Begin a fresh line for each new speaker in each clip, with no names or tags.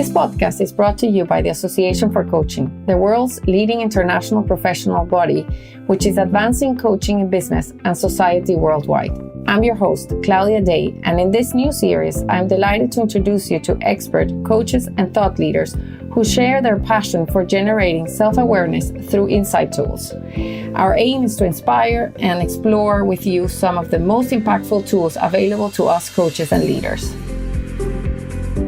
This podcast is brought to you by the Association for Coaching, the world's leading international professional body, which is advancing coaching in business and society worldwide. I'm your host, Claudia Day, and in this new series, I'm delighted to introduce you to expert coaches and thought leaders who share their passion for generating self-awareness through insight tools. Our aim is to inspire and explore with you some of the most impactful tools available to us coaches and leaders.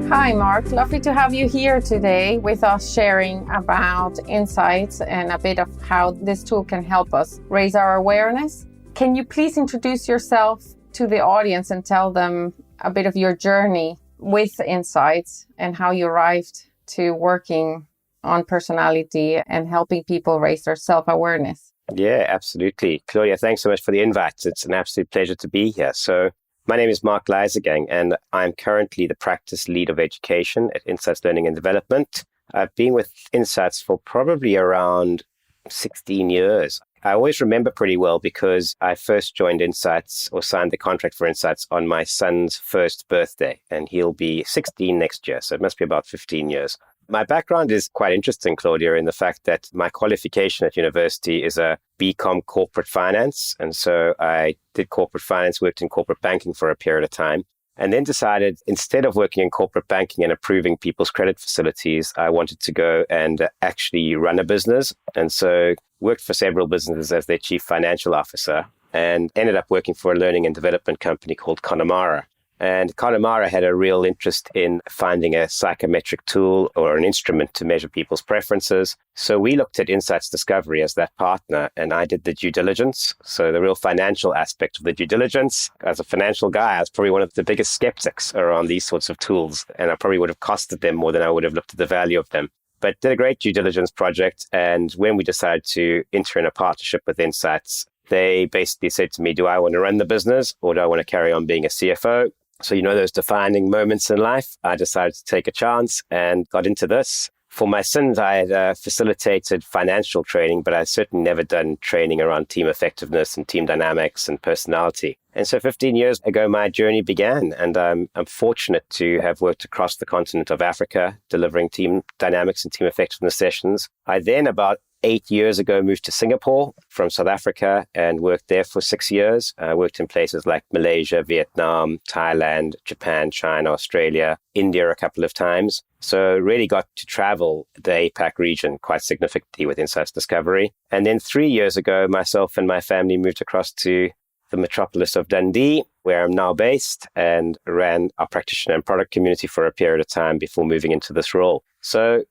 Hi, Mark. Lovely to have you here today with us sharing about insights and a bit of how this tool can help us raise our awareness. Can you please introduce yourself to the audience and tell them a bit of your journey with insights and how you arrived to working on personality and helping people raise their self-awareness?
Yeah, absolutely. Claudia, thanks so much for the invite. It's an absolute pleasure to be here. So my name is Mark Leisegang, and I'm currently the practice lead of education at Insights Learning and Development. I've been with Insights for probably around 16 years. I always remember pretty well because I first joined Insights or signed the contract for Insights on my son's first birthday, and he'll be 16 next year, so it must be about 15 years. My background is quite interesting, Claudia, in the fact that my qualification at university is a BCom corporate finance. And so I did corporate finance, worked in corporate banking for a period of time, and then decided instead of working in corporate banking and approving people's credit facilities, I wanted to go and actually run a business. And so worked for several businesses as their chief financial officer and ended up working for a learning and development company called Connemara. And Connemara had a real interest in finding a psychometric tool or an instrument to measure people's preferences. So we looked at Insights Discovery as that partner, and I did the due diligence. So the real financial aspect of the due diligence. As a financial guy, I was probably one of the biggest skeptics around these sorts of tools, and I probably would have costed them more than I would have looked at the value of them. But did a great due diligence project. And when we decided to enter in a partnership with Insights, they basically said to me, do I want to run the business or do I want to carry on being a CFO? So, those defining moments in life, I decided to take a chance and got into this. For my sins, I had facilitated financial training, but I'd certainly never done training around team effectiveness and team dynamics and personality. And so 15 years ago, my journey began, and I'm fortunate to have worked across the continent of Africa, delivering team dynamics and team effectiveness sessions. I then, about 8 years ago, moved to Singapore from South Africa and worked there for 6 years. I worked in places like Malaysia, Vietnam, Thailand, Japan, China, Australia, India a couple of times. So really got to travel the APAC region quite significantly with Insights Discovery. And then 3 years ago, myself and my family moved across to the metropolis of Dundee, where I'm now based, and ran our practitioner and product community for a period of time before moving into this role. So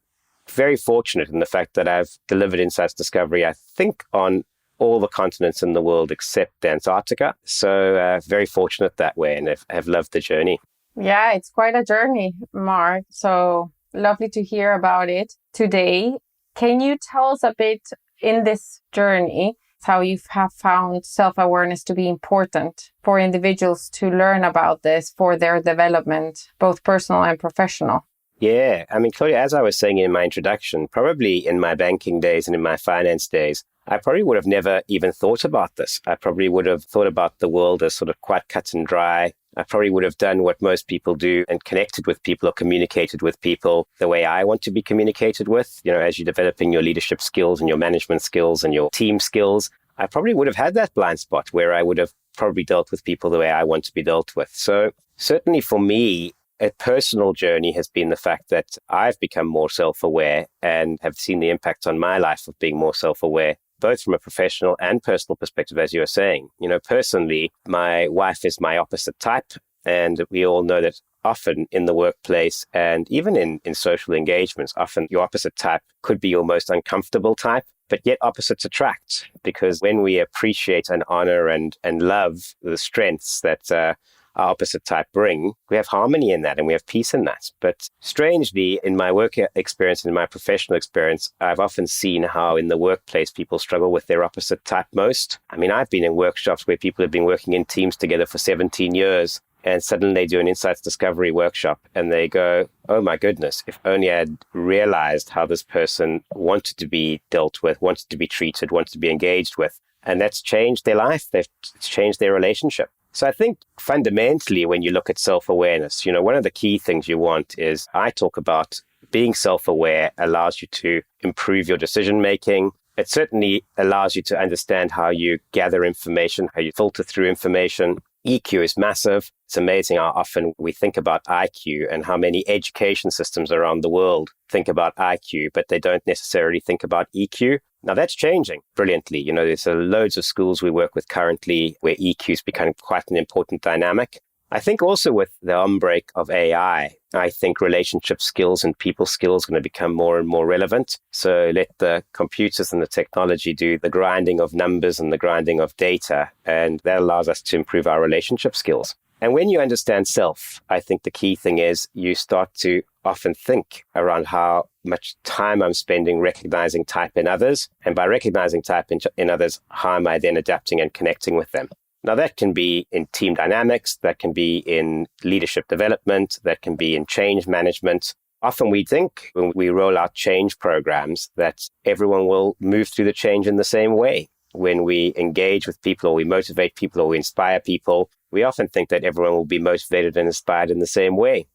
very fortunate in the fact that I've delivered Insights Discovery, I think, on all the continents in the world except Antarctica. So very fortunate that way, and have loved the journey.
Yeah, it's quite a journey, Mark. So lovely to hear about it today. Can you tell us a bit in this journey how you have found self-awareness to be important for individuals to learn about this for their development, both personal and professional?
Yeah, Claudia, as I was saying in my introduction, probably in my banking days and in my finance days, I probably would have never even thought about this. I probably would have thought about the world as sort of quite cut and dry. I probably would have done what most people do and connected with people or communicated with people the way I want to be communicated with. As you're developing your leadership skills and your management skills and your team skills, I probably would have had that blind spot where I would have probably dealt with people the way I want to be dealt with. So certainly for me, a personal journey has been the fact that I've become more self-aware and have seen the impact on my life of being more self-aware, both from a professional and personal perspective, as you were saying. Personally, my wife is my opposite type, and we all know that often in the workplace and even in social engagements, often your opposite type could be your most uncomfortable type, but yet opposites attract, because when we appreciate and honor and love the strengths that our opposite type bring, we have harmony in that and we have peace in that. But strangely, in my work experience and in my professional experience, I've often seen how in the workplace people struggle with their opposite type most. I've been in workshops where people have been working in teams together for 17 years and suddenly they do an Insights Discovery workshop and they go, oh my goodness, if only I had realized how this person wanted to be dealt with, wanted to be treated, wanted to be engaged with. And that's changed their life. It's changed their relationship. So I think fundamentally, when you look at self-awareness, one of the key things you want is, I talk about being self-aware allows you to improve your decision-making. It certainly allows you to understand how you gather information, how you filter through information. EQ is massive. It's amazing how often we think about IQ and how many education systems around the world think about IQ, but they don't necessarily think about EQ. Now that's changing brilliantly. There's loads of schools we work with currently where EQ is becoming quite an important dynamic. I think also with the onbreak of AI, I think relationship skills and people skills are going to become more and more relevant. So let the computers and the technology do the grinding of numbers and the grinding of data, and that allows us to improve our relationship skills. And when you understand self, I think the key thing is you start to often think around how much time I'm spending recognizing type in others. And by recognizing type in others, how am I then adapting and connecting with them? Now, that can be in team dynamics, that can be in leadership development, that can be in change management. Often we think when we roll out change programs that everyone will move through the change in the same way. When we engage with people or we motivate people or we inspire people, we often think that everyone will be motivated and inspired in the same way.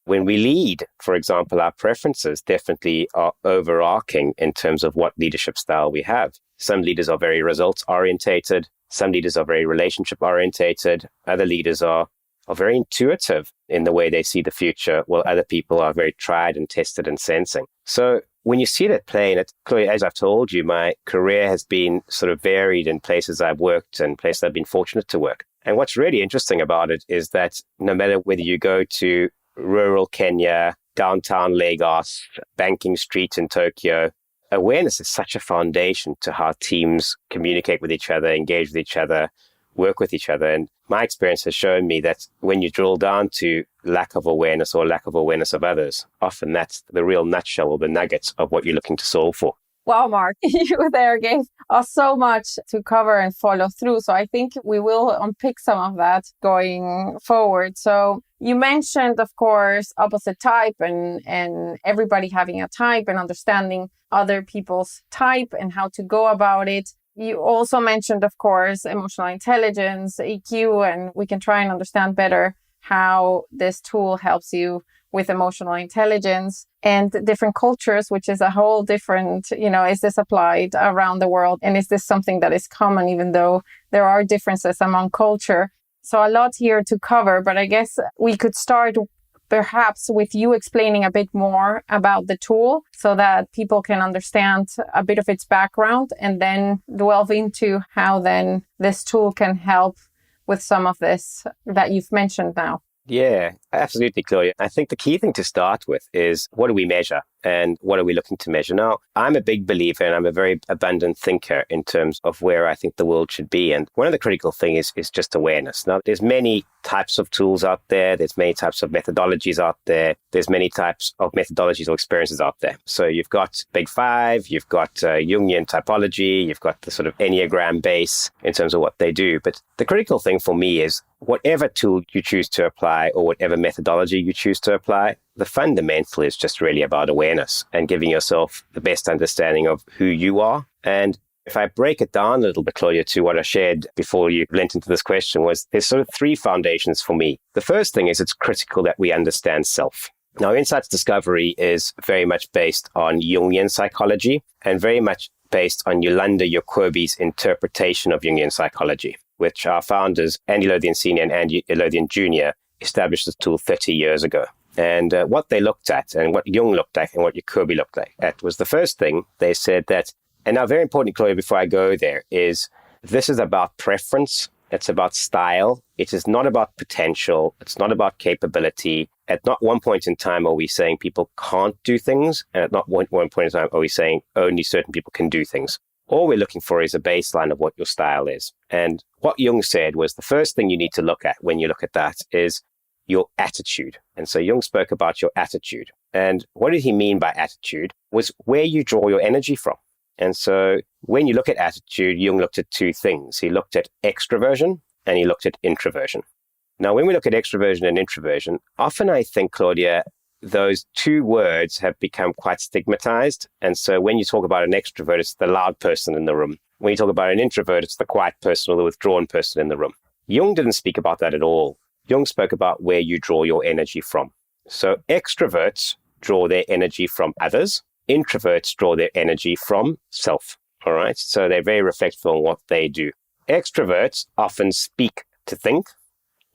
When we lead, for example, our preferences definitely are overarching in terms of what leadership style we have. Some leaders are very results orientated. Some leaders are very relationship orientated. Other leaders are very intuitive in the way they see the future, while other people are very tried and tested and sensing. So when you see that play, and Claudia, as I've told you, my career has been sort of varied in places I've worked and places I've been fortunate to work. And what's really interesting about it is that no matter whether you go to rural Kenya, downtown Lagos, Banking Street in Tokyo, awareness is such a foundation to how teams communicate with each other, engage with each other, work with each other. And my experience has shown me that when you drill down to lack of awareness or lack of awareness of others, often that's the real nutshell or the nuggets of what you're looking to solve for.
Wow, Mark, you there gave us so much to cover and follow through. So I think we will unpick some of that going forward. So you mentioned, of course, opposite type and everybody having a type and understanding other people's type and how to go about it. You also mentioned, of course, emotional intelligence, EQ, and we can try and understand better how this tool helps you with emotional intelligence and different cultures, which is a whole different, is this applied around the world? And is this something that is common, even though there are differences among culture? So a lot here to cover, but I guess we could start perhaps with you explaining a bit more about the tool so that people can understand a bit of its background and then delve into how then this tool can help with some of this that you've mentioned now.
Yeah, absolutely, Claudia. I think the key thing to start with is what do we measure and what are we looking to measure? Now, I'm a big believer and I'm a very abundant thinker in terms of where I think the world should be. And one of the critical things is just awareness. Now, there's many types of tools out there. There's many types of methodologies out there. There's many types of methodologies or experiences out there. So you've got Big Five, you've got Jungian typology, you've got the sort of Enneagram base in terms of what they do. But the critical thing for me is whatever tool you choose to apply or whatever methodology you choose to apply, the fundamental is just really about awareness and giving yourself the best understanding of who you are. And if I break it down a little bit, Claudia, to what I shared before you went into this question, was there's sort of three foundations for me. The first thing is it's critical that we understand self. Now, insights discovery is very much based on Jungian psychology and very much based on Yolanda Jacobi's interpretation of Jungian psychology, which our founders, Andy Lothian Sr. and Andy Lothian Jr., established this tool 30 years ago. And what they looked at and what Jung looked at and what Jacobi looked at was the first thing they said that, and now very important, Claudia, before I go there, is this is about preference. It's about style. It is not about potential. It's not about capability. At not one point in time are we saying people can't do things. And at not one point in time are we saying only certain people can do things. All we're looking for is a baseline of what your style is. And what Jung said was the first thing you need to look at when you look at that is your attitude. And so Jung spoke about your attitude. And what did he mean by attitude was where you draw your energy from. And so when you look at attitude, Jung looked at two things. He looked at extroversion and he looked at introversion. Now, when we look at extroversion and introversion, often I think, Claudia, those two words have become quite stigmatized. And so when you talk about an extrovert, it's the loud person in the room. When you talk about an introvert, it's the quiet person or the withdrawn person in the room. Jung didn't speak about that at all. Jung spoke about where you draw your energy from. So extroverts draw their energy from others. Introverts draw their energy from self. All right. So they're very reflective on what they do. Extroverts often speak to think,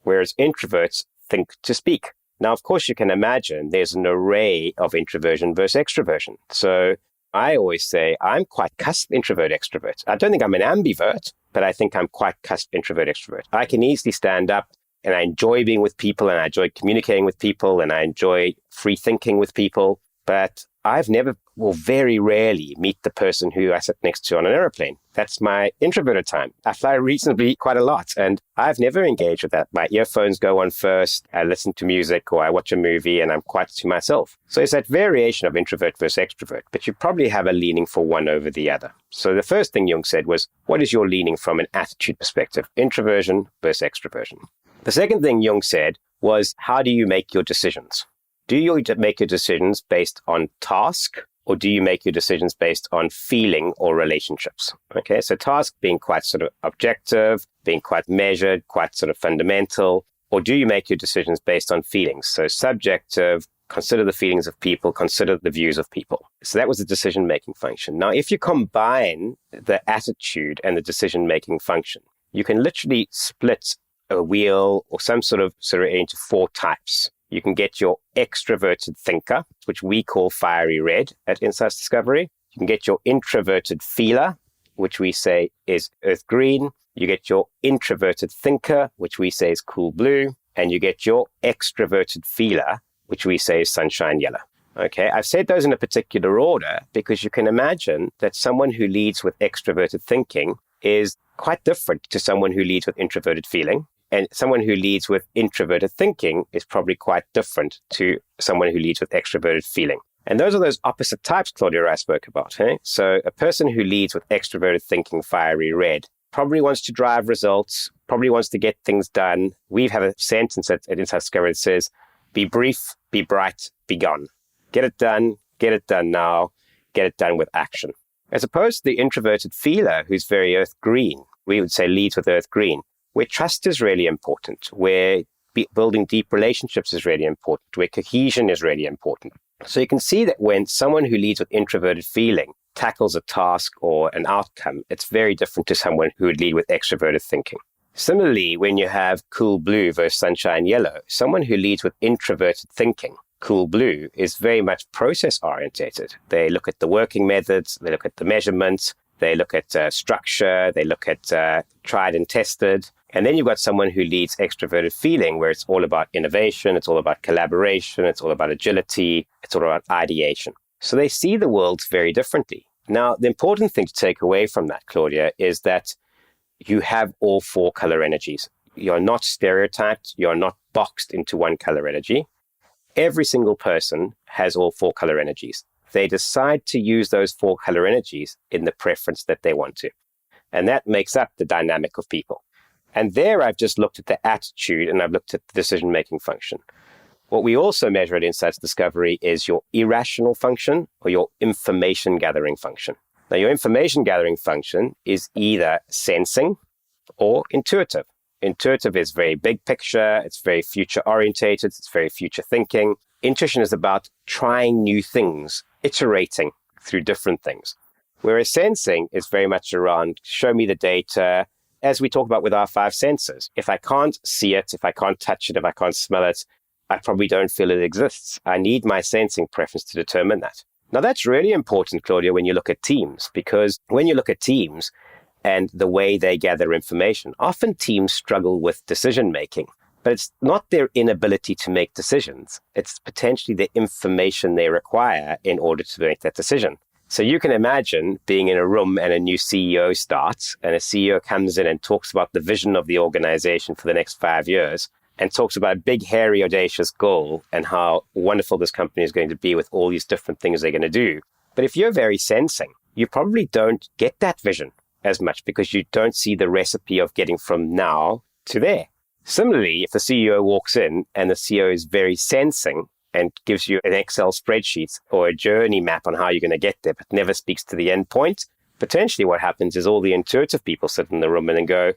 whereas introverts think to speak. Now, of course, you can imagine there's an array of introversion versus extroversion. So I always say I'm quite cusp introvert extrovert. I don't think I'm an ambivert, but I think I'm quite cusp introvert extrovert. I can easily stand up and I enjoy being with people and I enjoy communicating with people and I enjoy free thinking with people. But I've never, or very rarely, meet the person who I sit next to on an airplane. That's my introverted time. I fly reasonably quite a lot, and I've never engaged with that. My earphones go on first, I listen to music, or I watch a movie, and I'm quite to myself. So it's that variation of introvert versus extrovert, but you probably have a leaning for one over the other. So the first thing Jung said was, what is your leaning from an attitude perspective? Introversion versus extroversion. The second thing Jung said was, how do you make your decisions? Do you make your decisions based on task, or do you make your decisions based on feeling or relationships? Okay, so task being quite sort of objective, being quite measured, quite sort of fundamental, or do you make your decisions based on feelings? So subjective, consider the feelings of people, consider the views of people. So that was the decision-making function. Now, if you combine the attitude and the decision-making function, you can literally split a wheel or some sort of into four types. You can get your extroverted thinker, which we call fiery red at Insights Discovery. You can get your introverted feeler, which we say is earth green. You get your introverted thinker, which we say is cool blue. And you get your extroverted feeler, which we say is sunshine yellow. Okay, I've said those in a particular order because you can imagine that someone who leads with extroverted thinking is quite different to someone who leads with introverted feeling. And someone who leads with introverted thinking is probably quite different to someone who leads with extroverted feeling. And those are those opposite types, Claudia, I spoke about. Eh? So a person who leads with extroverted thinking, fiery red, probably wants to drive results, probably wants to get things done. We have a sentence at Insight Discovery that says, be brief, be bright, be gone. Get it done now, get it done with action. As opposed to the introverted feeler who's very earth green, we would say leads with earth green, where trust is really important, where building deep relationships is really important, where cohesion is really important. So you can see that when someone who leads with introverted feeling tackles a task or an outcome, it's very different to someone who would lead with extroverted thinking. Similarly, when you have cool blue versus sunshine yellow, someone who leads with introverted thinking, cool blue, is very much process orientated. They look at the working methods, they look at the measurements, they look at structure, they look at tried and tested. And then you've got someone who leads extroverted feeling, where it's all about innovation, it's all about collaboration, it's all about agility, it's all about ideation. So they see the world very differently. Now, the important thing to take away from that, Claudia, is that you have all four color energies. You're not stereotyped, you're not boxed into one color energy. Every single person has all four color energies. They decide to use those four color energies in the preference that they want to. And that makes up the dynamic of people. And there I've just looked at the attitude and I've looked at the decision-making function. What we also measure at Insights Discovery is your irrational function or your information-gathering function. Now, your information-gathering function is either sensing or intuitive. Intuitive is very big picture, it's very future-orientated, it's very future thinking. Intuition is about trying new things, iterating through different things. Whereas sensing is very much around, show me the data, as we talk about with our five senses. If I can't see it, if I can't touch it, if I can't smell it, I probably don't feel it exists. I need my sensing preference to determine that. Now, that's really important, Claudia, when you look at teams, because when you look at teams and the way they gather information, often teams struggle with decision-making, but it's not their inability to make decisions. It's potentially the information they require in order to make that decision. So you can imagine being in a room and a new CEO starts, and a CEO comes in and talks about the vision of the organization for the next 5 years and talks about a big, hairy, audacious goal and how wonderful this company is going to be with all these different things they're going to do. But if you're very sensing, you probably don't get that vision as much because you don't see the recipe of getting from now to there. Similarly, if the CEO walks in and the CEO is very sensing and gives you an Excel spreadsheet or a journey map on how you're going to get there, but never speaks to the end point, potentially what happens is all the intuitive people sit in the room and then go,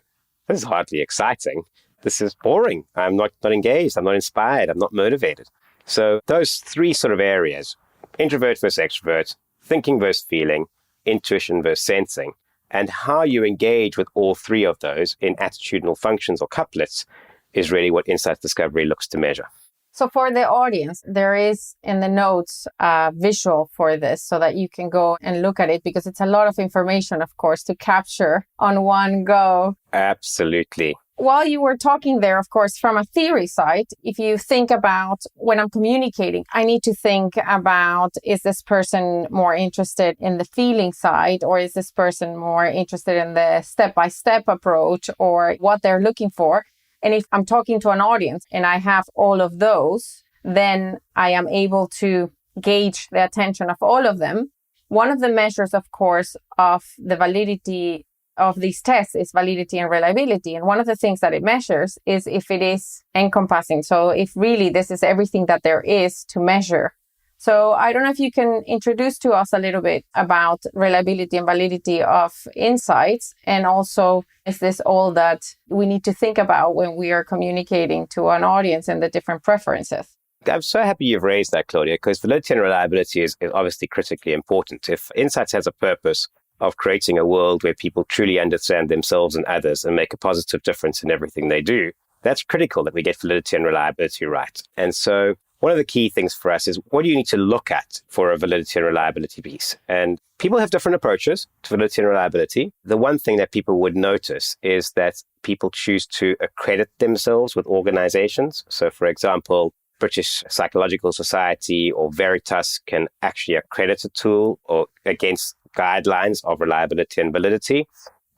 this is hardly exciting. This is boring. I'm not engaged. I'm not inspired. I'm not motivated. So those three sort of areas, introvert versus extrovert, thinking versus feeling, intuition versus sensing, and how you engage with all three of those in attitudinal functions or couplets is really what insight discovery looks to measure.
So for the audience, there is in the notes a visual for this so that you can go and look at it, because it's a lot of information, of course, to capture on one go.
Absolutely.
While you were talking there, of course, from a theory side, if you think about when I'm communicating, I need to think about, is this person more interested in the feeling side, or is this person more interested in the step-by-step approach or what they're looking for? And if I'm talking to an audience and I have all of those, then I am able to gauge the attention of all of them. One of the measures, of course, of the validity of these tests is validity and reliability. And one of the things that it measures is if it is encompassing. So if really this is everything that there is to measure. So I don't know if you can introduce to us a little bit about reliability and validity of insights. And also, is this all that we need to think about when we are communicating to an audience and the different preferences?
I'm so happy you've raised that, Claudia, because validity and reliability is obviously critically important. If insights has a purpose of creating a world where people truly understand themselves and others and make a positive difference in everything they do, that's critical that we get validity and reliability right. And so one of the key things for us is, what do you need to look at for a validity and reliability piece? And people have different approaches to validity and reliability. The one thing that people would notice is that people choose to accredit themselves with organizations. So, for example, British Psychological Society or Veritas can actually accredit a tool or against guidelines of reliability and validity.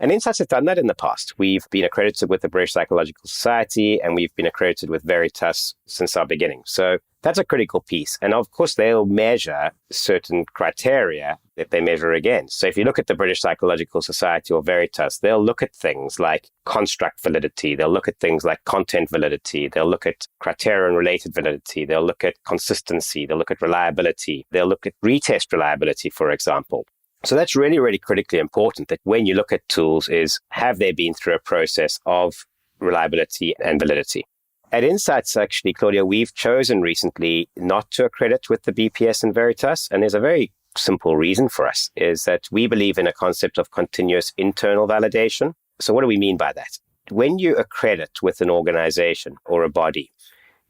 And Insights has done that in the past. We've been accredited with the British Psychological Society, and we've been accredited with Veritas since our beginning. So that's a critical piece. And of course, they'll measure certain criteria that they measure against. So if you look at the British Psychological Society or Veritas, they'll look at things like construct validity. They'll look at things like content validity. They'll look at criterion-related validity. They'll look at consistency. They'll look at reliability. They'll look at retest reliability, for example. So that's really, really critically important, that when you look at tools is, have they been through a process of reliability and validity? At Insights, actually, Claudia, we've chosen recently not to accredit with the BPS and Veritas. And there's a very simple reason for us, is that we believe in a concept of continuous internal validation. So what do we mean by that? When you accredit with an organization or a body,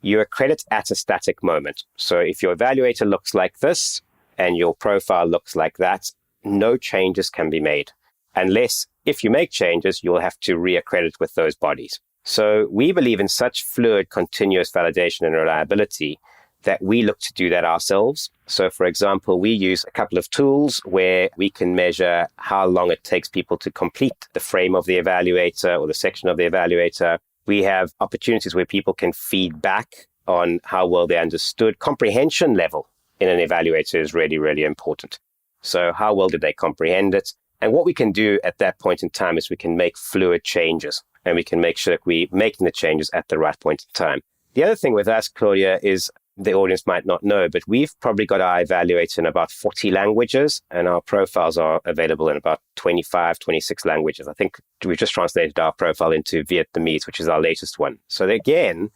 you accredit at a static moment. So if your evaluator looks like this and your profile looks like that, no changes can be made, unless if you make changes, you'll have to reaccredit with those bodies. So we believe in such fluid, continuous validation and reliability that we look to do that ourselves. So for example, we use a couple of tools where we can measure how long it takes people to complete the frame of the evaluator or the section of the evaluator. We have opportunities where people can feed back on how well they understood. Comprehension level in an evaluator is really, really important. So how well did they comprehend it? And what we can do at that point in time is we can make fluid changes, and we can make sure that we're making the changes at the right point in time. The other thing with us, Claudia, is the audience might not know, but we've probably got our evaluator in about 40 languages, and our profiles are available in about 25, 26 languages. I think we've just translated our profile into Vietnamese, which is our latest one. So again,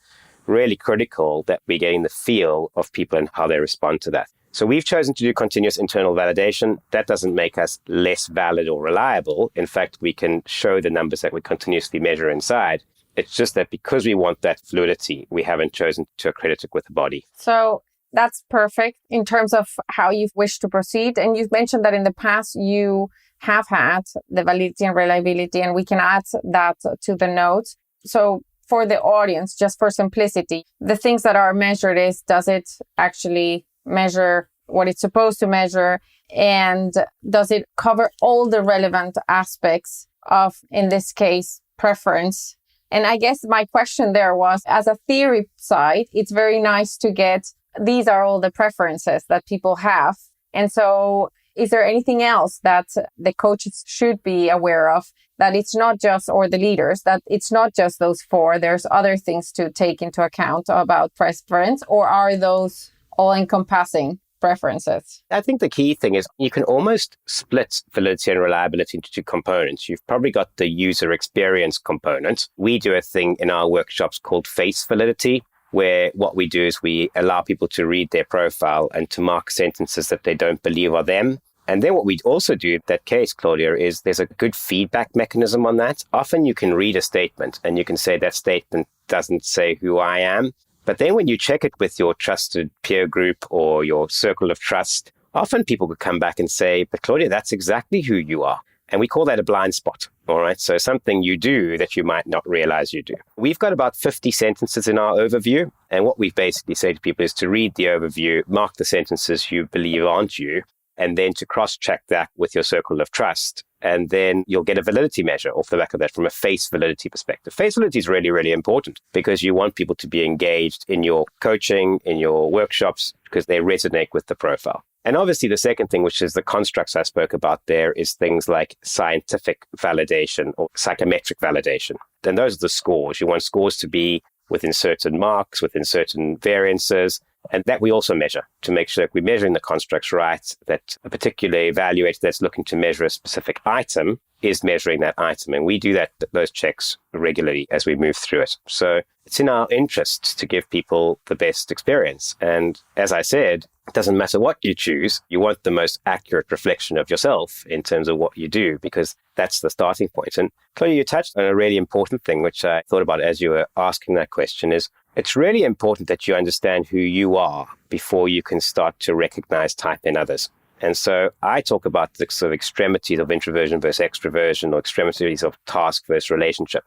really critical that we're getting the feel of people and how they respond to that. So we've chosen to do continuous internal validation. That doesn't make us less valid or reliable. In fact, we can show the numbers that we continuously measure inside. It's just that because we want that fluidity, we haven't chosen to accredit it with the body.
So that's perfect in terms of how you wish to proceed. And you've mentioned that in the past you have had the validity and reliability, and we can add that to the notes. So for the audience, just for simplicity, the things that are measured is, does it actually measure what it's supposed to measure? And does it cover all the relevant aspects of, in this case, preference? And I guess my question there was, as a theory side, it's very nice to get, these are all the preferences that people have. And so is there anything else that the coaches should be aware of, that it's not just, or the leaders, that it's not just those four, there's other things to take into account about preference, or are those all-encompassing preferences?
I think the key thing is you can almost split validity and reliability into two components. You've probably got the user experience component. We do a thing in our workshops called face validity, where what we do is we allow people to read their profile and to mark sentences that they don't believe are them. And then what we also do in that case, Claudia, is there's a good feedback mechanism on that. Often you can read a statement and you can say that statement doesn't say who I am. But then when you check it with your trusted peer group or your circle of trust, often people could come back and say, but Claudia, that's exactly who you are. And we call that a blind spot. All right. So something you do that you might not realize you do. We've got about 50 sentences in our overview. And what we basically say to people is to read the overview, mark the sentences you believe aren't you, and then to cross-check that with your circle of trust. And then you'll get a validity measure off the back of that from a face validity perspective. Face validity is really, really important because you want people to be engaged in your coaching, in your workshops, because they resonate with the profile. And obviously the second thing, which is the constructs I spoke about there, is things like scientific validation or psychometric validation. Then those are the scores. You want scores to be within certain marks, within certain variances, and that we also measure to make sure that we're measuring the constructs right, that a particular evaluator that's looking to measure a specific item is measuring that item. And we do those checks regularly as we move through it. So it's in our interest to give people the best experience. And as I said, it doesn't matter what you choose. You want the most accurate reflection of yourself in terms of what you do, because that's the starting point. And Claudia, you touched on a really important thing, which I thought about as you were asking that question, is it's really important that you understand who you are before you can start to recognize type in others. And so I talk about the sort of extremities of introversion versus extroversion, or extremities of task versus relationship.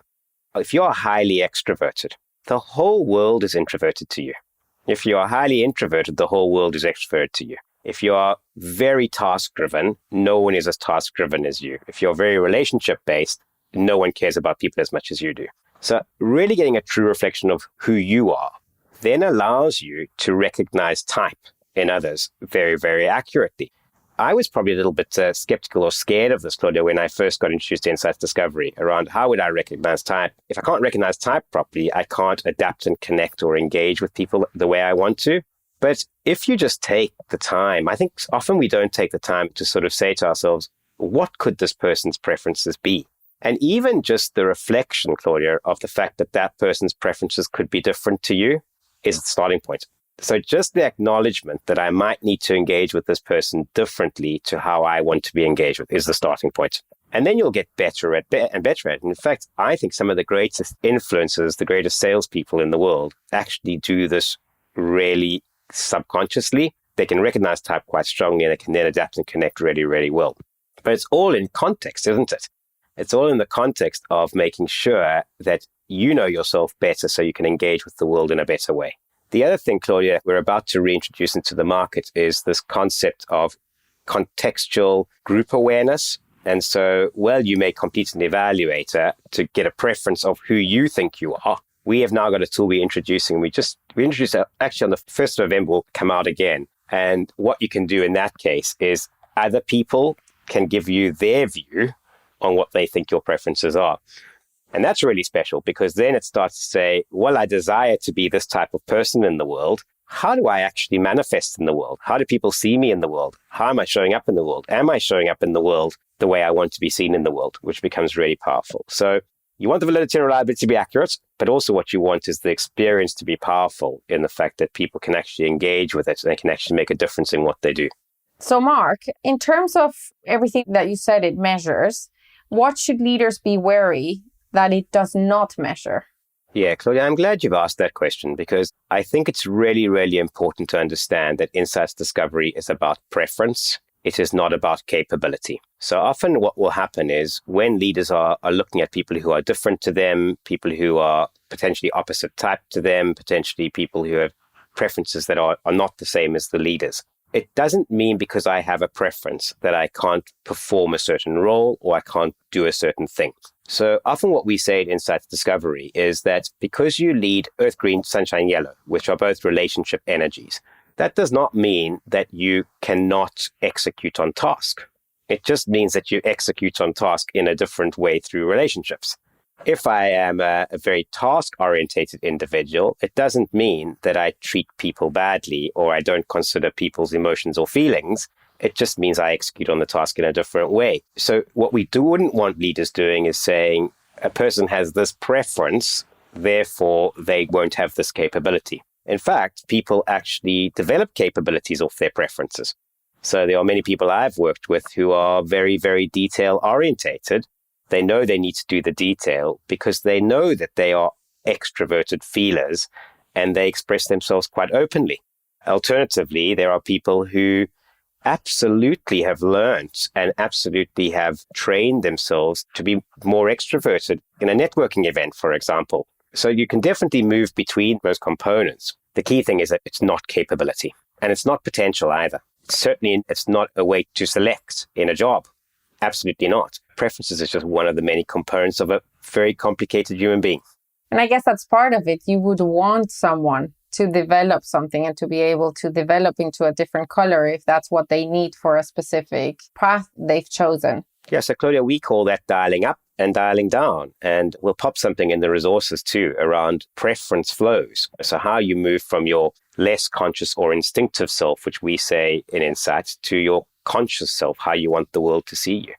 If you're highly extroverted, the whole world is introverted to you. If you are highly introverted, the whole world is extroverted to you. If you are very task-driven, no one is as task-driven as you. If you're very relationship-based, no one cares about people as much as you do. So really getting a true reflection of who you are then allows you to recognize type in others very, very accurately. I was probably a little bit skeptical or scared of this, Claudia, when I first got introduced to Insights Discovery around how would I recognize type. If I can't recognize type properly, I can't adapt and connect or engage with people the way I want to. But if you just take the time, I think often we don't take the time to sort of say to ourselves, what could this person's preferences be? And even just the reflection, Claudia, of the fact that that person's preferences could be different to you is the starting point. So just the acknowledgement that I might need to engage with this person differently to how I want to be engaged with is the starting point. And then you'll get better at and better at it. And in fact, I think some of the greatest influencers, the greatest salespeople in the world actually do this really subconsciously. They can recognize type quite strongly and they can then adapt and connect really, really well. But it's all in context, isn't it? It's all in the context of making sure that you know yourself better so you can engage with the world in a better way. The other thing, Claudia, we're about to reintroduce into the market is this concept of contextual group awareness. And so, while you may complete an evaluator to get a preference of who you think you are, we have now got a tool we're introducing. We introduced it actually on the 1st of November, will come out again. And what you can do in that case is other people can give you their view on what they think your preferences are. And that's really special because then it starts to say, well, I desire to be this type of person in the world. How do I actually manifest in the world? How do people see me in the world? How am I showing up in the world? Am I showing up in the world the way I want to be seen in the world, which becomes really powerful. So you want the validity and reliability to be accurate, but also what you want is the experience to be powerful in the fact that people can actually engage with it and they can actually make a difference in what they do.
So Mark, in terms of everything that you said it measures, what should leaders be wary that it does not measure?
Yeah, Claudia, I'm glad you've asked that question because I think it's really, really important to understand that Insights Discovery is about preference. It is not about capability. So often what will happen is when leaders are looking at people who are different to them, people who are potentially opposite type to them, potentially people who have preferences that are not the same as the leaders. It doesn't mean because I have a preference that I can't perform a certain role or I can't do a certain thing. So often what we say at Insights Discovery is that because you lead Earth Green, Sunshine Yellow, which are both relationship energies, that does not mean that you cannot execute on task. It just means that you execute on task in a different way through relationships. If I am a very task-orientated individual, it doesn't mean that I treat people badly or I don't consider people's emotions or feelings. It just means I execute on the task in a different way. So what we wouldn't want leaders doing is saying a person has this preference therefore they won't have this capability. In fact, people actually develop capabilities off their preferences. So there are many people I've worked with who are very, very detail orientated. They know they need to do the detail because they know that they are extroverted feelers and they express themselves quite openly. Alternatively, there are people who absolutely have learned and absolutely have trained themselves to be more extroverted in a networking event, for example. So you can definitely move between those components. The key thing is that it's not capability and it's not potential either. Certainly, it's not a way to select in a job. Absolutely not. Preferences is just one of the many components of a very complicated human being.
And I guess that's part of it. You would want someone to develop something and to be able to develop into a different color if that's what they need for a specific path they've chosen.
Yeah, so Claudia, we call that dialing up and dialing down. And we'll pop something in the resources too around preference flows. So how you move from your less conscious or instinctive self, which we say in Insights, to your conscious self, how you want the world to see you.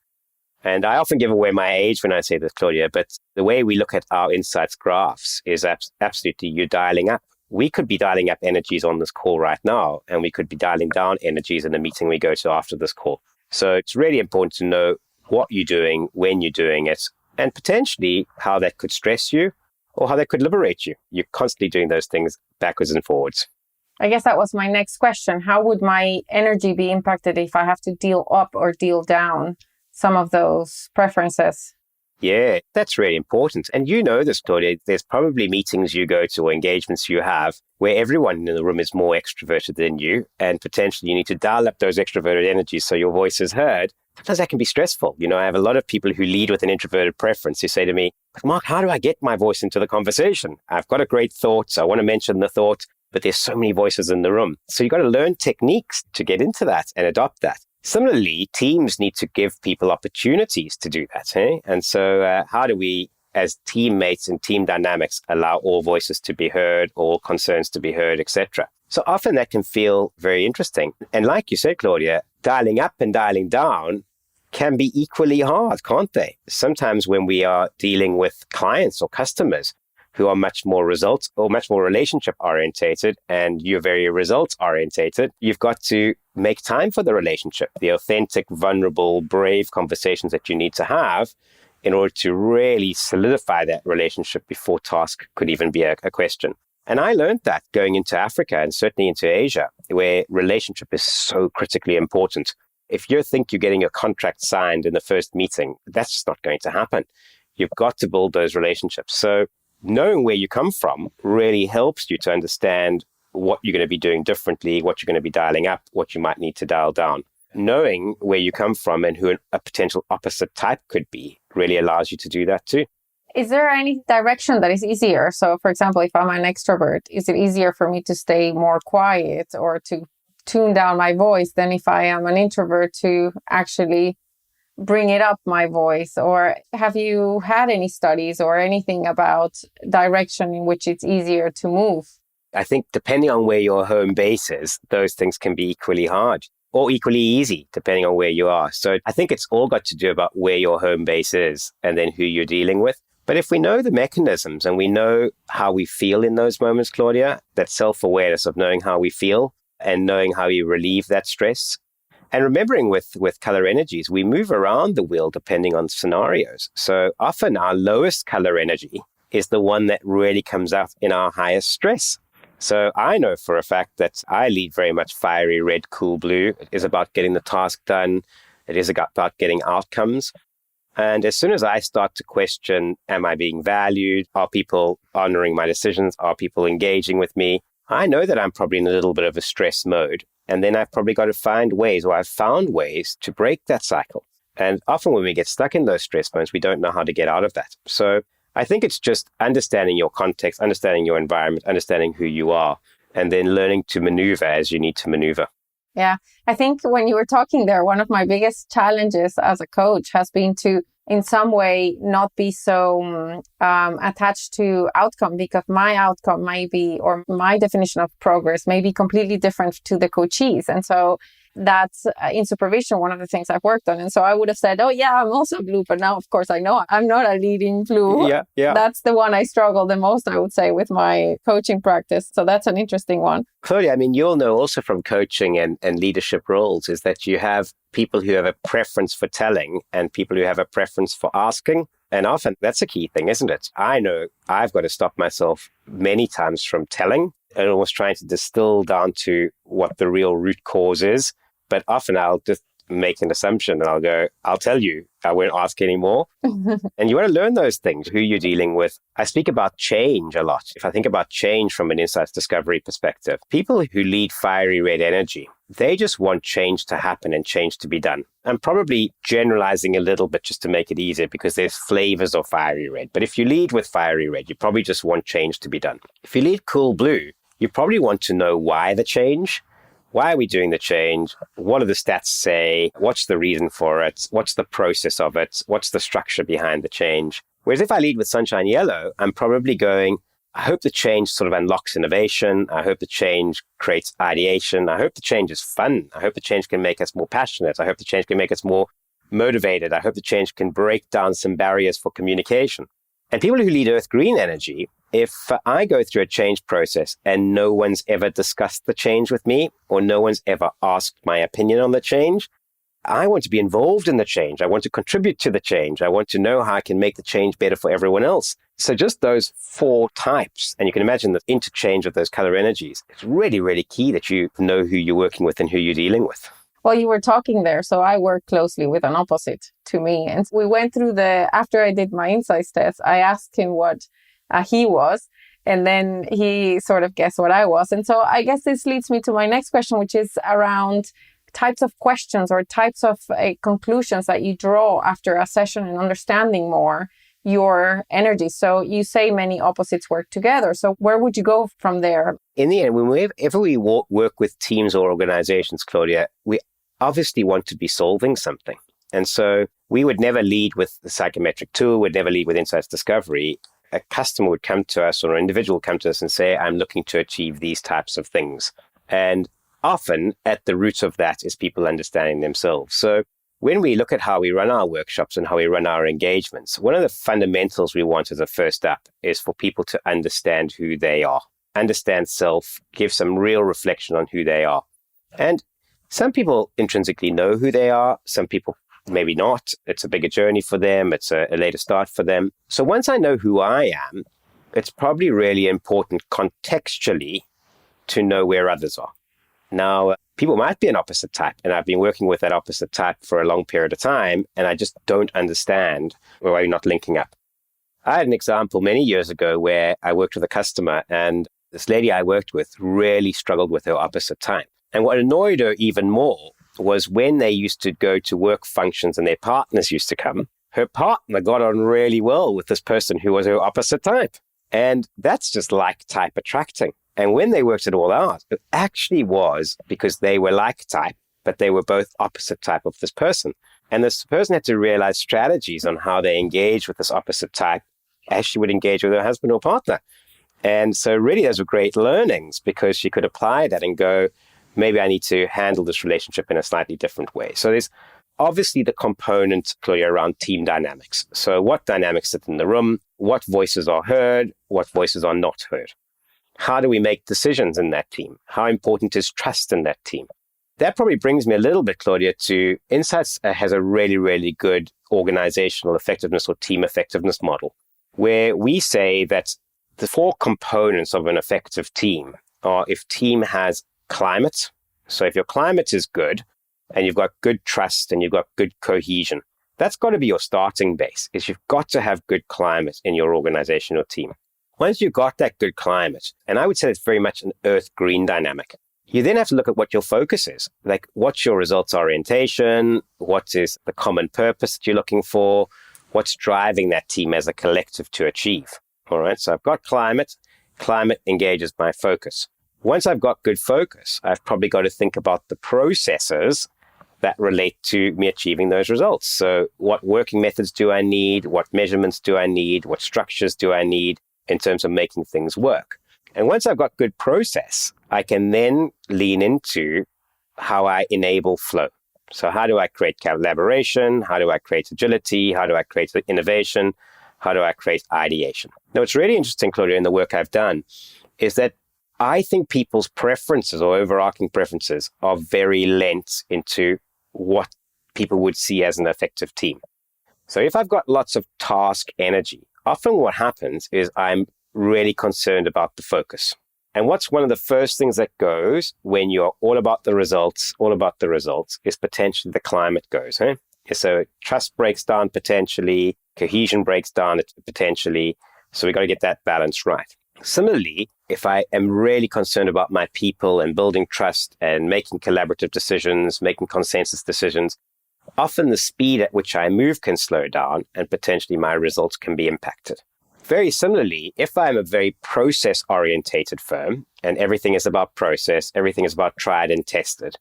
And I often give away my age when I say this, Claudia, but the way we look at our Insights graphs is absolutely you're dialing up. We could be dialing up energies on this call right now, and we could be dialing down energies in the meeting we go to after this call. So it's really important to know what you're doing, when you're doing it, and potentially how that could stress you or how that could liberate you. You're constantly doing those things backwards and forwards.
I guess that was my next question. How would my energy be impacted if I have to deal up or deal down some of those preferences?
Yeah, that's really important. And you know this, Claudia, there's probably meetings you go to or engagements you have where everyone in the room is more extroverted than you, and potentially you need to dial up those extroverted energies so your voice is heard. Sometimes that can be stressful. You know, I have a lot of people who lead with an introverted preference who say to me, Mark, how do I get my voice into the conversation? I've got a great thought, so I want to mention the thought, but there's so many voices in the room. So you've got to learn techniques to get into that and adopt that. Similarly, teams need to give people opportunities to do that. And so how do we, as teammates and team dynamics, allow all voices to be heard, all concerns to be heard, etc.? So often that can feel very interesting. And like you said, Claudia, dialing up and dialing down can be equally hard, can't they? Sometimes when we are dealing with clients or customers who are much more results or much more relationship orientated, and you're very results orientated, you've got to make time for the relationship, the authentic, vulnerable, brave conversations that you need to have in order to really solidify that relationship before task could even be a question. And I learned that going into Africa and certainly into Asia, where relationship is so critically important. If you think you're getting a contract signed in the first meeting, that's just not going to happen. You've got to build those relationships. So knowing where you come from really helps you to understand what you're going to be doing differently, what you're going to be dialing up, what you might need to dial down. Knowing where you come from and who a potential opposite type could be really allows you to do that too.
Is there any direction that is easier? So, for example, if I'm an extrovert, is it easier for me to stay more quiet or to tune down my voice than if I am an introvert to actually bring it up my voice? Or have you had any studies or anything about direction in which it's easier to move?
I think depending on where your home base is, those things can be equally hard or equally easy, depending on where you are. So I think it's all got to do about where your home base is and then who you're dealing with. But if we know the mechanisms and we know how we feel in those moments, Claudia, that self-awareness of knowing how we feel and knowing how you relieve that stress, and remembering with color energies, we move around the wheel depending on scenarios. So often our lowest color energy is the one that really comes out in our highest stress. So I know for a fact that I lead very much fiery red, cool blue. It is about getting the task done. It is about getting outcomes. And as soon as I start to question, am I being valued? Are people honoring my decisions? Are people engaging with me? I know that I'm probably in a little bit of a stress mode. And then I've probably got to find ways, or I've found ways to break that cycle. And often when we get stuck in those stress points, we don't know how to get out of that. So I think it's just understanding your context, understanding your environment, understanding who you are, and then learning to maneuver as you need to maneuver.
Yeah, I think when you were talking there, one of my biggest challenges as a coach has been to, in some way, not be so attached to outcome, because my outcome may be, or my definition of progress may be completely different to the coachees. And so that's in supervision, one of the things I've worked on. And so I would have said, oh yeah, I'm also blue. But now, of course, I know I'm not a leading blue.
Yeah.
That's the one I struggle the most, I would say, with my coaching practice. So that's an interesting one.
Claudia, I mean, you'll know also from coaching and leadership roles is that you have people who have a preference for telling and people who have a preference for asking. And often that's a key thing, isn't it? I know I've got to stop myself many times from telling and almost trying to distill down to what the real root cause is. But often I'll just make an assumption and I'll go, I'll tell you, I won't ask anymore. And you want to learn those things, who you're dealing with. I speak about change a lot. If I think about change from an insights discovery perspective, people who lead fiery red energy, they just want change to happen and change to be done. I'm probably generalizing a little bit just to make it easier because there's flavors of fiery red. But if you lead with fiery red, you probably just want change to be done. If you lead cool blue, you probably want to know why the change. Why are we doing the change? What do the stats say? What's the reason for it? What's the process of it? What's the structure behind the change? Whereas if I lead with sunshine yellow, I'm probably going, I hope the change sort of unlocks innovation. I hope the change creates ideation. I hope the change is fun. I hope the change can make us more passionate. I hope the change can make us more motivated. I hope the change can break down some barriers for communication. And people who lead earth green energy, if I go through a change process and no one's ever discussed the change with me or no one's ever asked my opinion on the change, I want to be involved in the change. I want to contribute to the change. I want to know how I can make the change better for everyone else. So just those 4 types, and you can imagine the interchange of those color energies. It's really, really key that you know who you're working with and who you're dealing with.
Well, you were talking there. So I work closely with an opposite to me. And we went through after I did my insights test, I asked him what he was, and then he sort of guessed what I was. And so I guess this leads me to my next question, which is around types of questions or types of conclusions that you draw after a session and understanding more your energy. So you say many opposites work together. So where would you go from there?
In the end, whenever we work with teams or organizations, Claudia, we obviously want to be solving something. And so we would never lead with the psychometric tool, would never lead with insights discovery. A customer would come to us or an individual would come to us and say, I'm looking to achieve these types of things. And often at the root of that is people understanding themselves. So when we look at how we run our workshops and how we run our engagements, one of the fundamentals we want as a first up is for people to understand who they are, understand self, give some real reflection on who they are. And some people intrinsically know who they are. Some people maybe not. It's a bigger journey for them. It's a later start for them. So once I know who I am, it's probably really important contextually to know where others are. Now, people might be an opposite type, and I've been working with that opposite type for a long period of time, and I just don't understand why we're not linking up. I had an example many years ago where I worked with a customer, and this lady I worked with really struggled with her opposite type. And what annoyed her even more was when they used to go to work functions and their partners used to come, her partner got on really well with this person who was her opposite type. And that's just like type attracting. And when they worked it all out, it actually was because they were like type, but they were both opposite type of this person. And this person had to realize strategies on how they engage with this opposite type as she would engage with her husband or partner. And so really those were great learnings because she could apply that and go, maybe I need to handle this relationship in a slightly different way. So there's obviously the component, Claudia, around team dynamics. So what dynamics sit in the room, what voices are heard, what voices are not heard. How do we make decisions in that team? How important is trust in that team? That probably brings me a little bit, Claudia, to Insights has a really, really good organizational effectiveness or team effectiveness model, where we say that the 4 components of an effective team are if team has climate. So if your climate is good and you've got good trust and you've got good cohesion, that's got to be your starting base, is you've got to have good climate in your organization or team. Once you've got that good climate, and I would say it's very much an earth-green dynamic, you then have to look at what your focus is. Like, what's your results orientation? What is the common purpose that you're looking for? What's driving that team as a collective to achieve? All right, so I've got climate. Climate engages my focus. Once I've got good focus, I've probably got to think about the processes that relate to me achieving those results. So what working methods do I need? What measurements do I need? What structures do I need in terms of making things work? And once I've got good process, I can then lean into how I enable flow. So how do I create collaboration? How do I create agility? How do I create innovation? How do I create ideation? Now, what's really interesting, Claudia, in the work I've done is that I think people's preferences or overarching preferences are very lent into what people would see as an effective team. So if I've got lots of task energy, often what happens is I'm really concerned about the focus. And what's one of the first things that goes when you're all about the results, is potentially the climate goes. So trust breaks down potentially, cohesion breaks down potentially. So we've got to get that balance right. Similarly, if I am really concerned about my people and building trust and making collaborative decisions, making consensus decisions, often the speed at which I move can slow down and potentially my results can be impacted. Very similarly, if I'm a very process-orientated firm and everything is about process, everything is about tried and tested,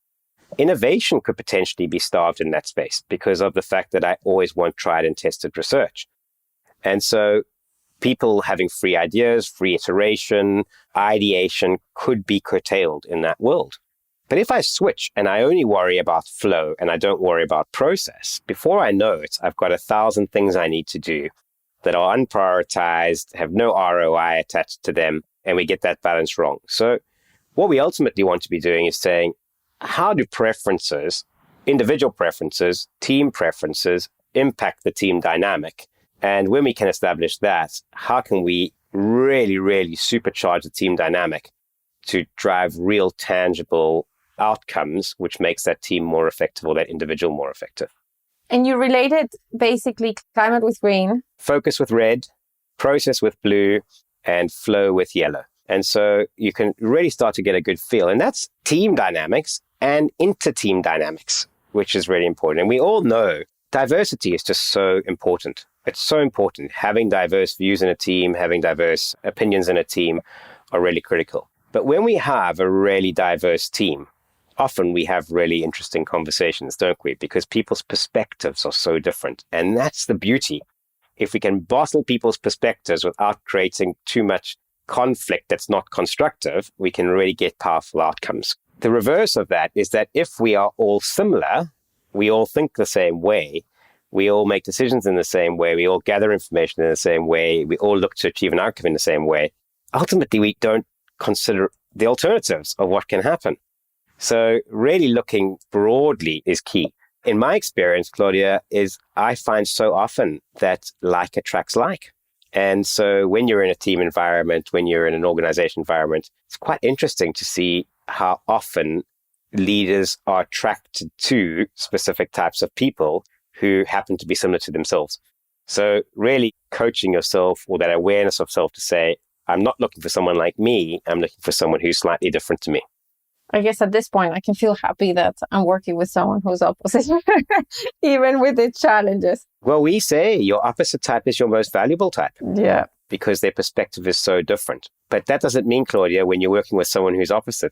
innovation could potentially be starved in that space because of the fact that I always want tried and tested research. And so people having free ideas, free iteration, ideation could be curtailed in that world. But if I switch and I only worry about flow and I don't worry about process, before I know it, I've got 1,000 things I need to do that are unprioritized, have no ROI attached to them, and we get that balance wrong. So what we ultimately want to be doing is saying, how do preferences, individual preferences, team preferences, impact the team dynamic? And when we can establish that, how can we really, really supercharge the team dynamic to drive real tangible outcomes, which makes that team more effective or that individual more effective?
And you related basically climate with green,
focus with red, process with blue, and flow with yellow. And so you can really start to get a good feel. And that's team dynamics and inter-team dynamics, which is really important. And we all know diversity is just so important. It's so important. Having diverse views in a team, having diverse opinions in a team are really critical. But when we have a really diverse team, often we have really interesting conversations, don't we? Because people's perspectives are so different. And that's the beauty. If we can bottle people's perspectives without creating too much conflict that's not constructive, we can really get powerful outcomes. The reverse of that is that if we are all similar, we all think the same way, we all make decisions in the same way, we all gather information in the same way, we all look to achieve an outcome in the same way, ultimately we don't consider the alternatives of what can happen. So really looking broadly is key. In my experience, Claudia, is I find so often that like attracts like. And so when you're in a team environment, when you're in an organization environment, it's quite interesting to see how often leaders are attracted to specific types of people who happen to be similar to themselves. So really coaching yourself or that awareness of self to say, I'm not looking for someone like me, I'm looking for someone who's slightly different to me.
I guess at this point, I can feel happy that I'm working with someone who's opposite, even with its challenges.
Well, we say your opposite type is your most valuable type.
Yeah.
Because their perspective is so different. But that doesn't mean, Claudia, when you're working with someone who's opposite,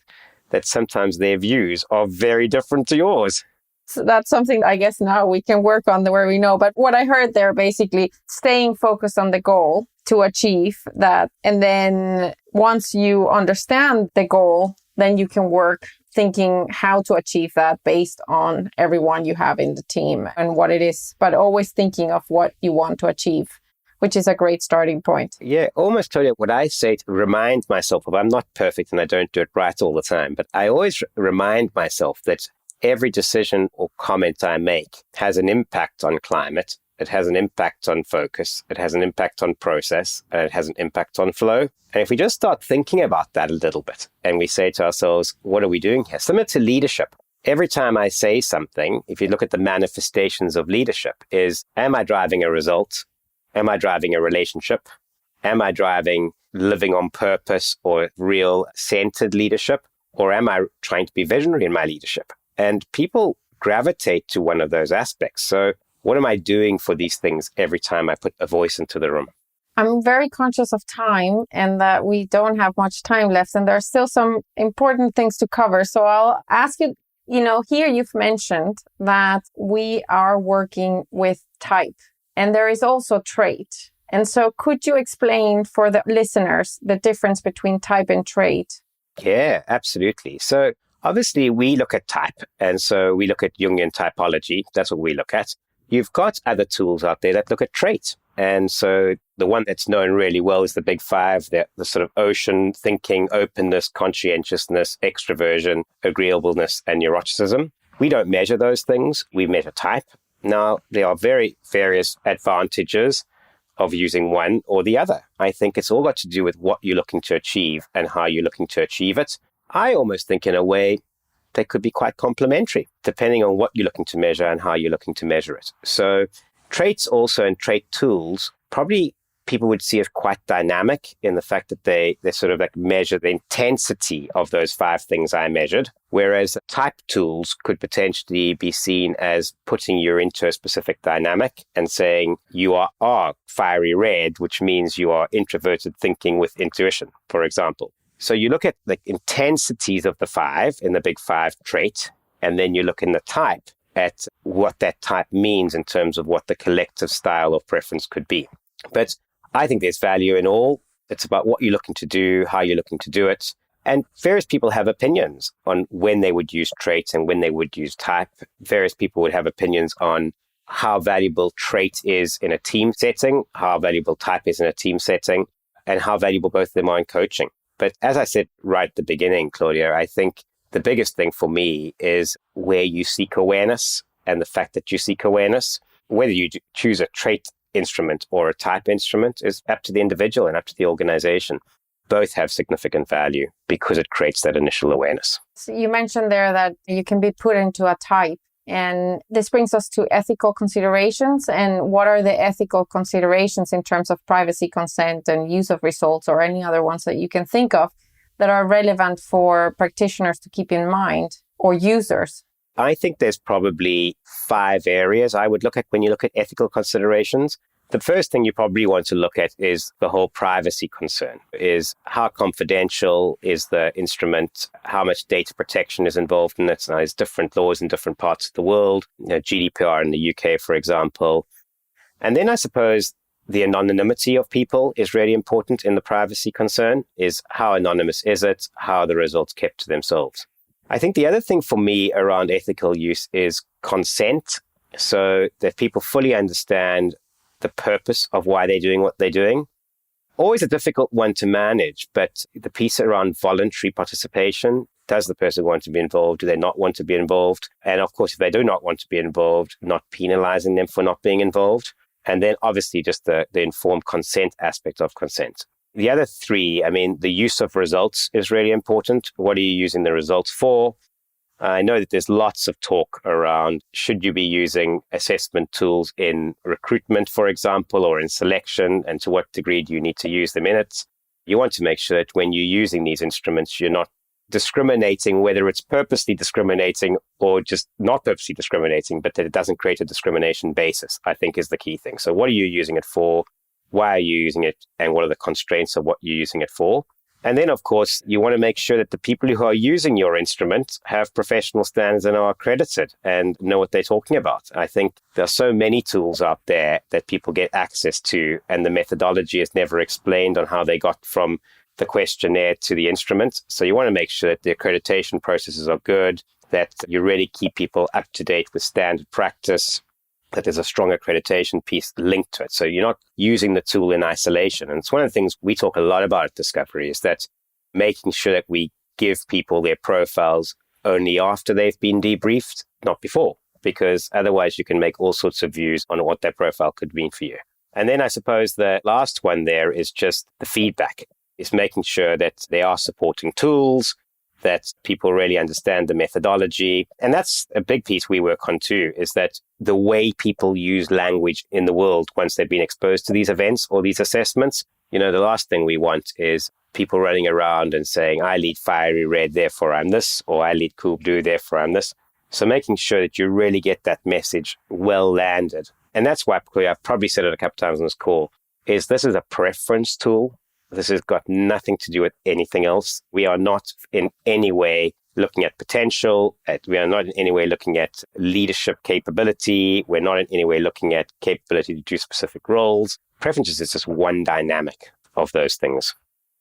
that sometimes their views are very different to yours.
So that's something I guess now we can work on where we know. But what I heard there, basically staying focused on the goal to achieve that. And then once you understand the goal, then you can work thinking how to achieve that based on everyone you have in the team and what it is, but always thinking of what you want to achieve, which is a great starting point.
Yeah, almost totally what I say to remind myself of. I'm not perfect and I don't do it right all the time, but I always remind myself that every decision or comment I make has an impact on climate. It has an impact on focus. It has an impact on process. And it has an impact on flow. And if we just start thinking about that a little bit and we say to ourselves, what are we doing here? Similar to leadership. Every time I say something, if you look at the manifestations of leadership, is am I driving a result? Am I driving a relationship? Am I driving living on purpose or real centered leadership? Or am I trying to be visionary in my leadership? And people gravitate to one of those aspects. So what am I doing for these things every time I put a voice into the room?
I'm very conscious of time and that we don't have much time left. And there are still some important things to cover. So I'll ask you, here you've mentioned that we are working with type and there is also trait. And so could you explain for the listeners the difference between type and trait?
Yeah, absolutely. So Obviously, we look at type. And so we look at Jungian typology. That's what we look at. You've got other tools out there that look at trait. And so the one that's known really well is the big five, the sort of ocean thinking, openness, conscientiousness, extroversion, agreeableness, and neuroticism. We don't measure those things. We measure type. Now, there are very various advantages of using one or the other. I think it's all got to do with what you're looking to achieve and how you're looking to achieve it. I almost think in a way they could be quite complementary, depending on what you're looking to measure and how you're looking to measure it. So traits also and trait tools, probably people would see as quite dynamic in the fact that they sort of like measure the intensity of those five things I measured, whereas type tools could potentially be seen as putting you into a specific dynamic and saying you are fiery red, which means you are introverted thinking with intuition, for example. So you look at the intensities of the five in the big five trait, and then you look in the type at what that type means in terms of what the collective style or preference could be. But I think there's value in all. It's about what you're looking to do, how you're looking to do it. And various people have opinions on when they would use traits and when they would use type. Various people would have opinions on how valuable trait is in a team setting, how valuable type is in a team setting, and how valuable both of them are in coaching. But as I said right at the beginning, Claudia, I think the biggest thing for me is where you seek awareness and the fact that you seek awareness. Whether you choose a trait instrument or a type instrument is up to the individual and up to the organization. Both have significant value because it creates that initial awareness.
So you mentioned there that you can be put into a type. And this brings us to ethical considerations. And what are the ethical considerations in terms of privacy, consent, and use of results, or any other ones that you can think of that are relevant for practitioners to keep in mind, or users?
I think there's probably 5 areas I would look at when you look at ethical considerations. The first thing you probably want to look at is the whole privacy concern, is how confidential is the instrument, how much data protection is involved in it. Now, there's different laws in different parts of the world, GDPR in the UK, for example. And then I suppose the anonymity of people is really important in the privacy concern, is how anonymous is it, how are the results kept to themselves. I think the other thing for me around ethical use is consent, so that people fully understand the purpose of why they're doing what they're doing. Always a difficult one to manage, but the piece around voluntary participation, does the person want to be involved? Do they not want to be involved? And of course, if they do not want to be involved, not penalizing them for not being involved. And then obviously just the informed consent aspect of consent. The other 3, the use of results is really important. What are you using the results for? I know that there's lots of talk around, should you be using assessment tools in recruitment, for example, or in selection, and to what degree do you need to use them in it? You want to make sure that when you're using these instruments, you're not discriminating, whether it's purposely discriminating or just not purposely discriminating, but that it doesn't create a discrimination basis, I think is the key thing. So what are you using it for? Why are you using it? And what are the constraints of what you're using it for? And then, of course, you want to make sure that the people who are using your instrument have professional standards and are accredited and know what they're talking about. I think there are so many tools out there that people get access to, and the methodology is never explained on how they got from the questionnaire to the instrument. So you want to make sure that the accreditation processes are good, that you really keep people up to date with standard practice, that there's a strong accreditation piece linked to it. So you're not using the tool in isolation. And it's one of the things we talk a lot about at Discovery, is that making sure that we give people their profiles only after they've been debriefed, not before, because otherwise you can make all sorts of views on what their profile could mean for you. And then I suppose the last one there is just the feedback, is making sure that they are supporting tools, that people really understand the methodology. And that's a big piece we work on too, is that the way people use language in the world once they've been exposed to these events or these assessments, the last thing we want is people running around and saying, I lead fiery red, therefore I'm this, or I lead cool blue, therefore I'm this. So making sure that you really get that message well landed. And that's why I've probably said it a couple times on this call, is this is a preference tool. This has got nothing to do with anything else. We are not in any way looking at potential. We are not in any way looking at leadership capability. We're not in any way looking at capability to do specific roles. Preferences is just one dynamic of those things.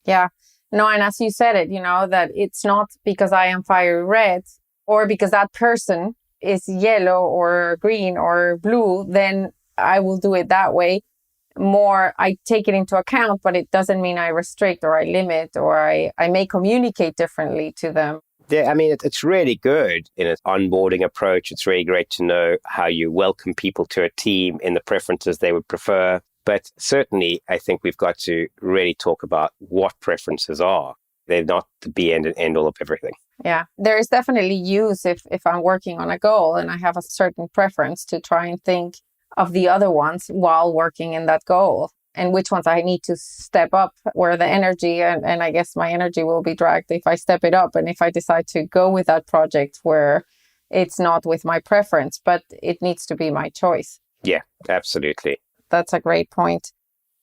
Yeah. No, and as you said it, that it's not because I am fiery red or because that person is yellow or green or blue, then I will do it that way. More, I take it into account, but it doesn't mean I restrict or I limit or I may communicate differently to them.
Yeah, I mean, it's really good in an onboarding approach. It's really great to know how you welcome people to a team in the preferences they would prefer. But certainly, I think we've got to really talk about what preferences are. They're not the be and end all of everything.
Yeah, there is definitely use if I'm working on a goal and I have a certain preference to try and think of the other ones while working in that goal and which ones I need to step up where the energy and I guess my energy will be dragged if I step it up and if I decide to go with that project where it's not with my preference, but it needs to be my choice.
Yeah, absolutely.
That's a great point.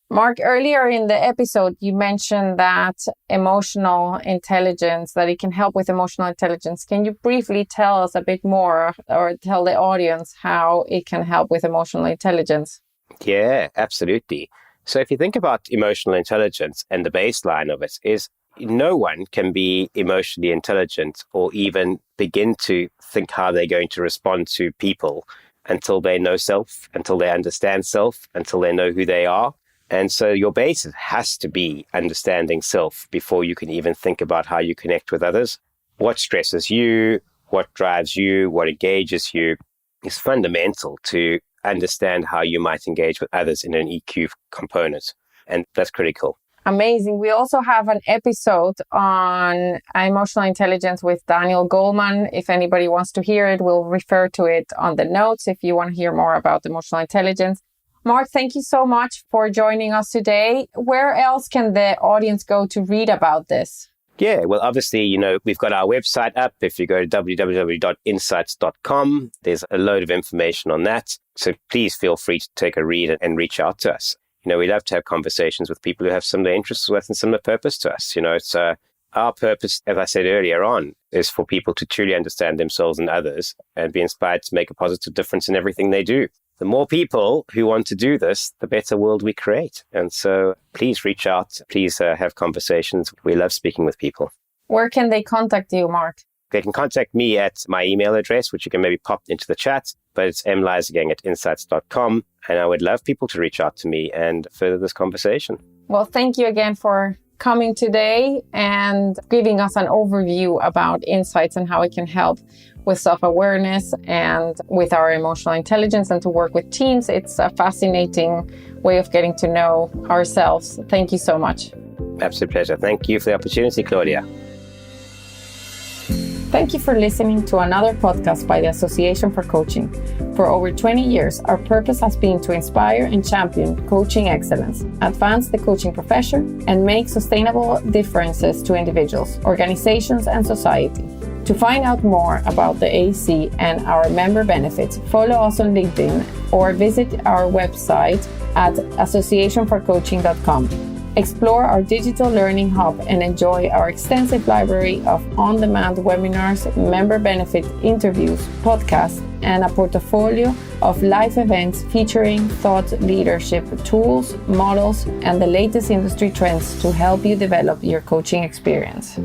Mark, earlier in the episode, you mentioned that emotional intelligence, that it can help with emotional intelligence. Can you briefly tell us a bit more or tell the audience how it can help with emotional intelligence?
Yeah, absolutely. So if you think about emotional intelligence and the baseline of it is no one can be emotionally intelligent or even begin to think how they're going to respond to people until they know self, until they understand self, until they know who they are. And so your basis has to be understanding self before you can even think about how you connect with others. What stresses you, what drives you, what engages you is fundamental to understand how you might engage with others in an EQ component. And that's critical.
Amazing. We also have an episode on emotional intelligence with Daniel Goleman. If anybody wants to hear it, we'll refer to it on the notes if you want to hear more about emotional intelligence. Mark, thank you so much for joining us today. Where else can the audience go to read about this?
Yeah, well, obviously, we've got our website up. If you go to www.insights.com, there's a load of information on that. So please feel free to take a read and reach out to us. We love to have conversations with people who have similar interests with and similar purpose to us. It's our purpose, as I said earlier on, is for people to truly understand themselves and others and be inspired to make a positive difference in everything they do. The more people who want to do this, the better world we create. And so please reach out. Please have conversations. We love speaking with people.
Where can they contact you, Mark?
They can contact me at my email address, which you can maybe pop into the chat, but it's mleisegang@insights.com. And I would love people to reach out to me and further this conversation.
Well, thank you again for coming today and giving us an overview about insights and how it can help with self-awareness and with our emotional intelligence and to work with teens. It's a fascinating way of getting to know ourselves. Thank you so much.
Absolute pleasure. Thank you for the opportunity, Claudia.
Thank you for listening to another podcast by the Association for Coaching. For over 20 years, our purpose has been to inspire and champion coaching excellence, advance the coaching profession, and make sustainable differences to individuals, organizations, and society. To find out more about the AC and our member benefits, follow us on LinkedIn or visit our website at associationforcoaching.com. Explore our digital learning hub and enjoy our extensive library of on-demand webinars, member benefit interviews, podcasts, and a portfolio of live events featuring thought leadership tools, models, and the latest industry trends to help you develop your coaching experience.